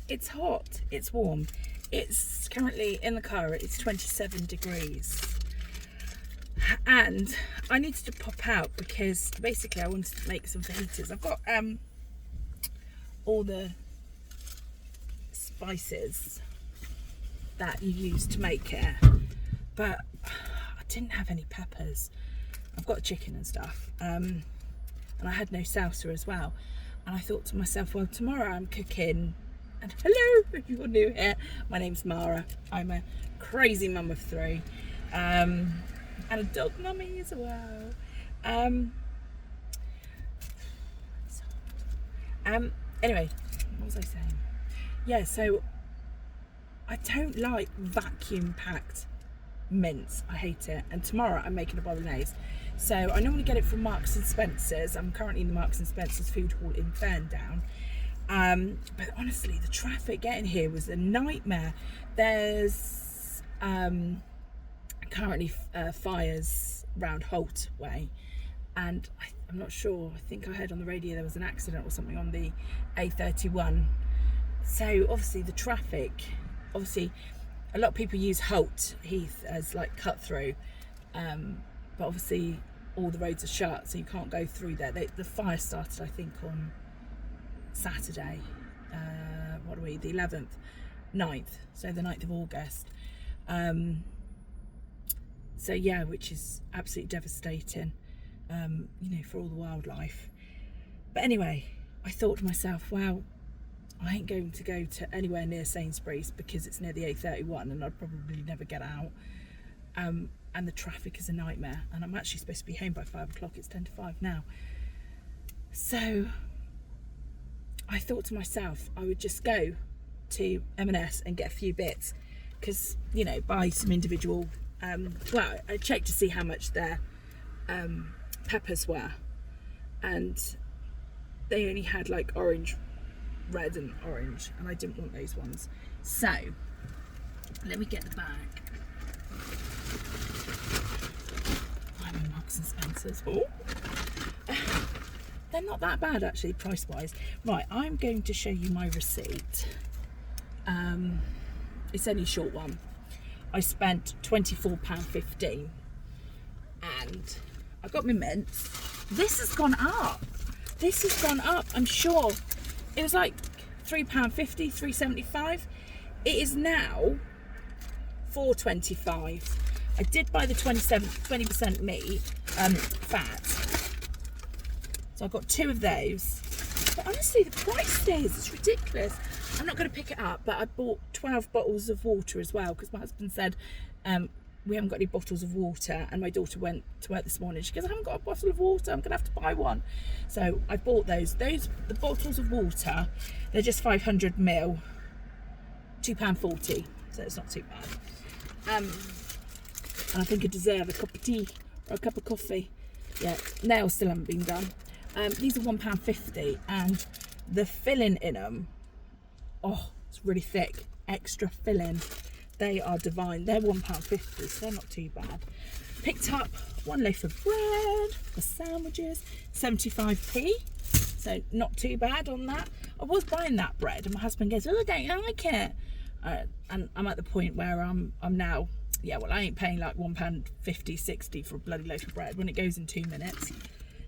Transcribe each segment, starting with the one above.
It's hot, it's warm. It's currently in the car, it's 27 degrees. And I needed to pop out because basically I wanted to make some fajitas. I've got all the spices that you use to make it, but I didn't have any peppers. I've got chicken and stuff, and I had no salsa as well. And I thought to myself, well, tomorrow I'm cooking. And hello, if you're new here, my name's Mara. I'm a crazy mum of 3, and a dog mummy as well. Anyway, what was I saying? Yeah, so I don't like vacuum packed mince. I hate it. And tomorrow I'm making a bolognese. So I normally get it from Marks and Spencer's. I'm currently in the Marks and Spencer's food hall in Ferndown. But honestly, the traffic getting here was a nightmare. There's currently fires around Holt Way, and I'm not sure, I think I heard on the radio there was an accident or something on the A31. So obviously the traffic, obviously a lot of people use Holt Heath as like cut through, but obviously all the roads are shut, so you can't go through there. The fire started, I think, on Saturday, what are we, the 11th, 9th, so the 9th of August. So yeah, which is absolutely devastating, you know, for all the wildlife. But anyway, I thought to myself, well, I ain't going to go to anywhere near Sainsbury's because it's near the A31 and I'd probably never get out. And the traffic is a nightmare, and I'm actually supposed to be home by 5 o'clock. It's 10 to 5 now. So I thought to myself, I would just go to M&S and get a few bits, because, you know, buy some individual, well, I checked to see how much their peppers were, and they only had like orange, red and orange, and I didn't want those ones. So let me get the bag. I'm in Marks and Spencer's. Oh. They're not that bad actually, price wise. Right, I'm going to show you my receipt. It's only a short one. I spent £24.15, and I got my mints. This has gone up. This has gone up. I'm sure it was like £3.50, £3.75. It is now £4.25. I did buy the 20% meat, fat. So I got 2 of those. But honestly, the price there is ridiculous. I'm not going to pick it up, but I bought 12 bottles of water as well, because my husband said we haven't got any bottles of water, and my daughter went to work this morning. She goes, I haven't got a bottle of water, I'm going to have to buy one. So I bought those. The bottles of water, they're just 500ml, £2.40, so it's not too bad. And I think I deserve a cup of tea or a cup of coffee. Yeah, nails still haven't been done. These are £1.50, and the filling in them, oh, it's really thick, extra filling. They are divine. They're £1.50, so they're not too bad. Picked up 1 loaf of bread for sandwiches, 75p, so not too bad on that. I was buying that bread, and my husband goes, oh, I don't like it. And I'm at the point where I'm now, yeah, well, I ain't paying like £1.50, £60 for a bloody loaf of bread when it goes in 2 minutes.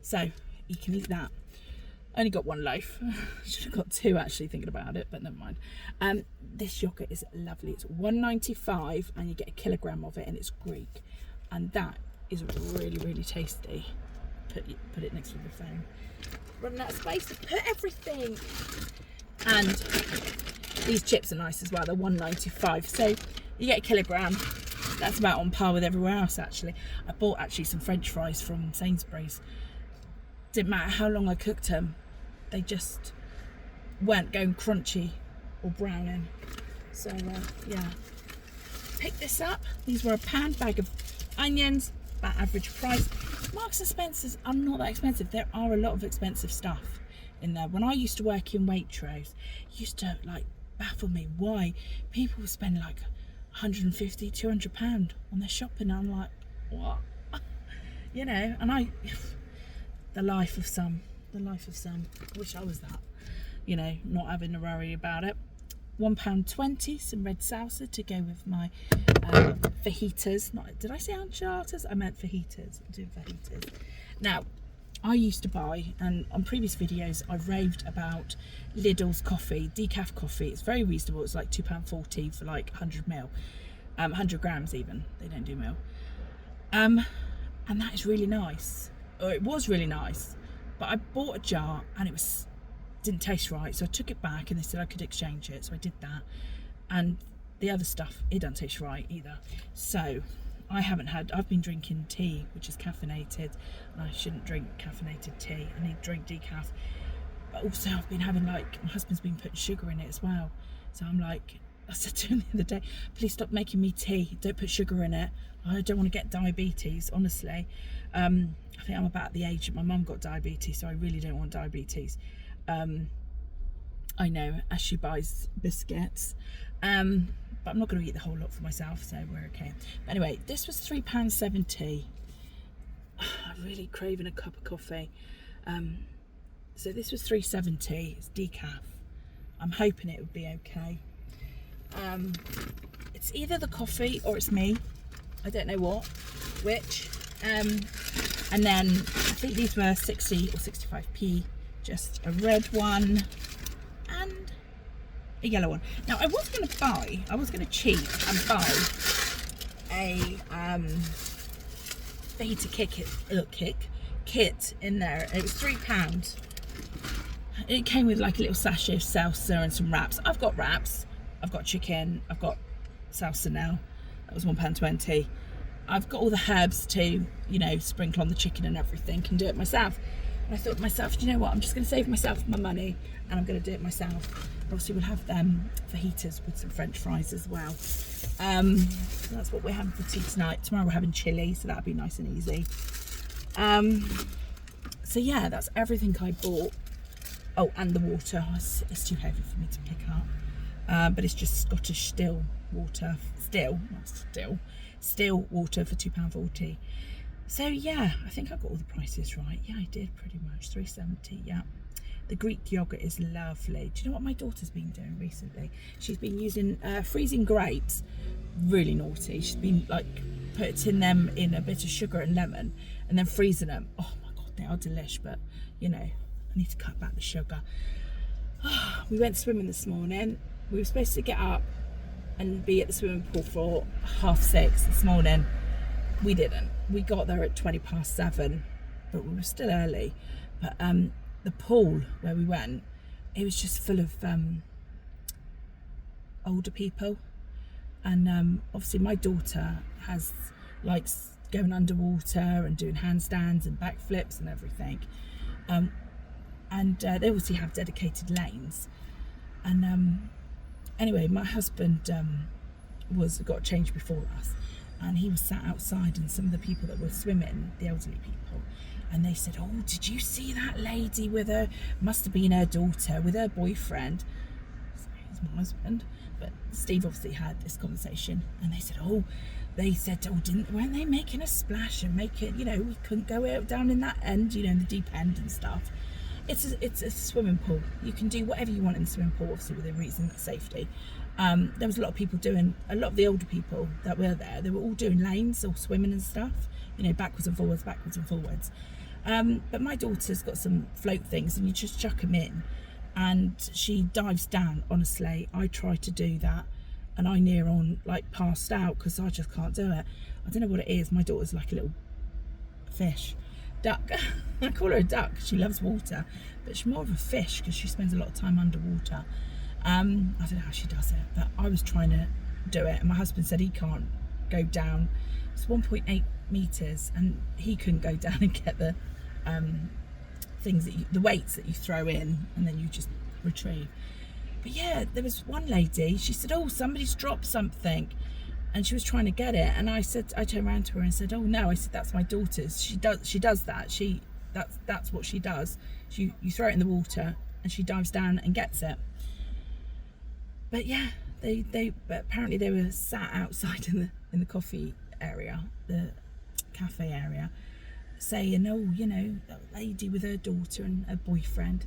So you can eat that. Only got 1 loaf. Should have got 2 actually, thinking about it, but never mind. This yogurt is lovely. It's £1.95, and you get a kilogram of it, and it's Greek, and that is really, really tasty. Put it next to the phone. Running out of space to put everything. And these chips are nice as well. They're £1.95, so you get a kilogram. That's about on par with everywhere else actually. I bought actually some French fries from Sainsbury's. Didn't matter how long I cooked them, they just weren't going crunchy or browning. So yeah, pick this up. These were a £1 bag of onions, about average price. Marks and Spencer's are not that expensive. There are a lot of expensive stuff in there. When I used to work in Waitrose, it used to like baffle me why people spend like £150, £200 on their shopping. I'm like, what? You know, and the life of some. I wish I was that. you know, not having to worry about it. £1.20, some red salsa to go with my fajitas. Did I say enchiladas? I meant fajitas. I'm doing fajitas. Now, I used to buy, and on previous videos I've raved about Lidl's coffee, decaf coffee. It's very reasonable. It's like £2.40 for like 100ml, 100 grams even. They don't do mil. And that is really nice. Or it was really nice. But I bought a jar and it didn't taste right, so I took it back and they said I could exchange it, so I did that. And the other stuff, it doesn't taste right either. So I've been drinking tea, which is caffeinated, and I shouldn't drink caffeinated tea. I need to drink decaf. But also I've been having, like, my husband's been putting sugar in it as well. So I'm like, I said to him the other day, please stop making me tea, don't put sugar in it. I don't want to get diabetes, honestly. I think I'm about the age that my mum got diabetes, so I really don't want diabetes. I know, as she buys biscuits, but I'm not going to eat the whole lot for myself, so we're okay. But anyway, this was £3.70. I'm really craving a cup of coffee. So this was £3.70. It's decaf. I'm hoping it would be okay. It's either the coffee or it's me. I don't know which. And then I think these were 60 or 65p. Just a red one and a yellow one. Now I was going to cheat and buy a fajita kit in there. It was £3. It came with like a little sachet of salsa and some wraps. I've got wraps, I've got chicken, I've got salsa now. That was £1.20. I've got all the herbs to, you know, sprinkle on the chicken and everything, can do it myself. And I thought to myself, you know what, I'm just going to save myself my money and I'm going to do it myself. Obviously we'll have fajitas with some French fries as well. So that's what we're having for tea tonight. Tomorrow we're having chilli, so that'll be nice and easy. So yeah, that's everything I bought. Oh, and the water. It's too heavy for me to pick up. But it's just Scottish still water. Still water for £2.40. So yeah, I think I got all the prices right. Yeah, I did pretty much. £3.70, yeah. The Greek yogurt is lovely. Do you know what my daughter's been doing recently? She's been using freezing grapes. Really naughty. She's been like putting them in a bit of sugar and lemon and then freezing them. Oh my God, they are delish, but you know, I need to cut back the sugar. We went swimming this morning. We were supposed to get up and be at the swimming pool for 6:30 this morning. We didn't. We got there at 7:20, but we were still early. But the pool where we went, it was just full of older people, and obviously my daughter likes going underwater and doing handstands and backflips and everything, and they obviously have dedicated lanes. And anyway, my husband got changed before us, and he was sat outside, and some of the people that were swimming, the elderly people, and they said, oh, did you see that lady with her, must have been her daughter, with her boyfriend? He's my husband, but Steve obviously had this conversation, and they said, oh, weren't they making a splash and make it, you know, we couldn't go out down in that end, you know, in the deep end and stuff. It's a swimming pool. You can do whatever you want in the swimming pool, obviously within reason of safety. There was a lot of people a lot of the older people that were there, they were all doing lanes or swimming and stuff, you know, backwards and forwards. But my daughter's got some float things, and you just chuck them in and she dives down. Honestly, I tried to do that and I near on like passed out because I just can't do it. I don't know what it is. My daughter's like a little duck. I call her a duck because she loves water, but she's more of a fish because she spends a lot of time underwater. I don't know how she does it, but I was trying to do it, and my husband said he can't go down. It's 1.8 meters, and he couldn't go down and get the things the weights that you throw in and then you just retrieve. But yeah, there was one lady, she said, oh, somebody's dropped something, and she was trying to get it, and I turned around to her and said, oh no, I said, that's my daughter's. She does that. That's what she does. You throw it in the water and she dives down and gets it. But yeah, but apparently they were sat outside in the coffee area, the cafe area, saying, oh, you know, that lady with her daughter and her boyfriend.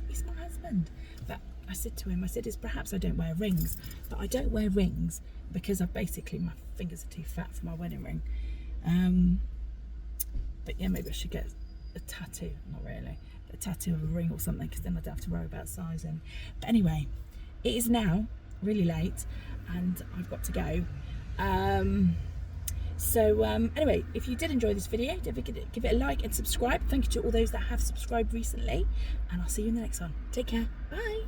He's my husband. diamond. But I said to him, it's perhaps I don't wear rings, but I don't wear rings because I've basically, my fingers are too fat for my wedding ring. But yeah, maybe I should get a tattoo. Not really, a tattoo of a ring or something, because then I don't have to worry about sizing. But anyway, it is now really late and I've got to go. Anyway, if you did enjoy this video, don't forget to give it a like and subscribe. Thank you to all those that have subscribed recently, and I'll see you in the next one. Take care. Bye.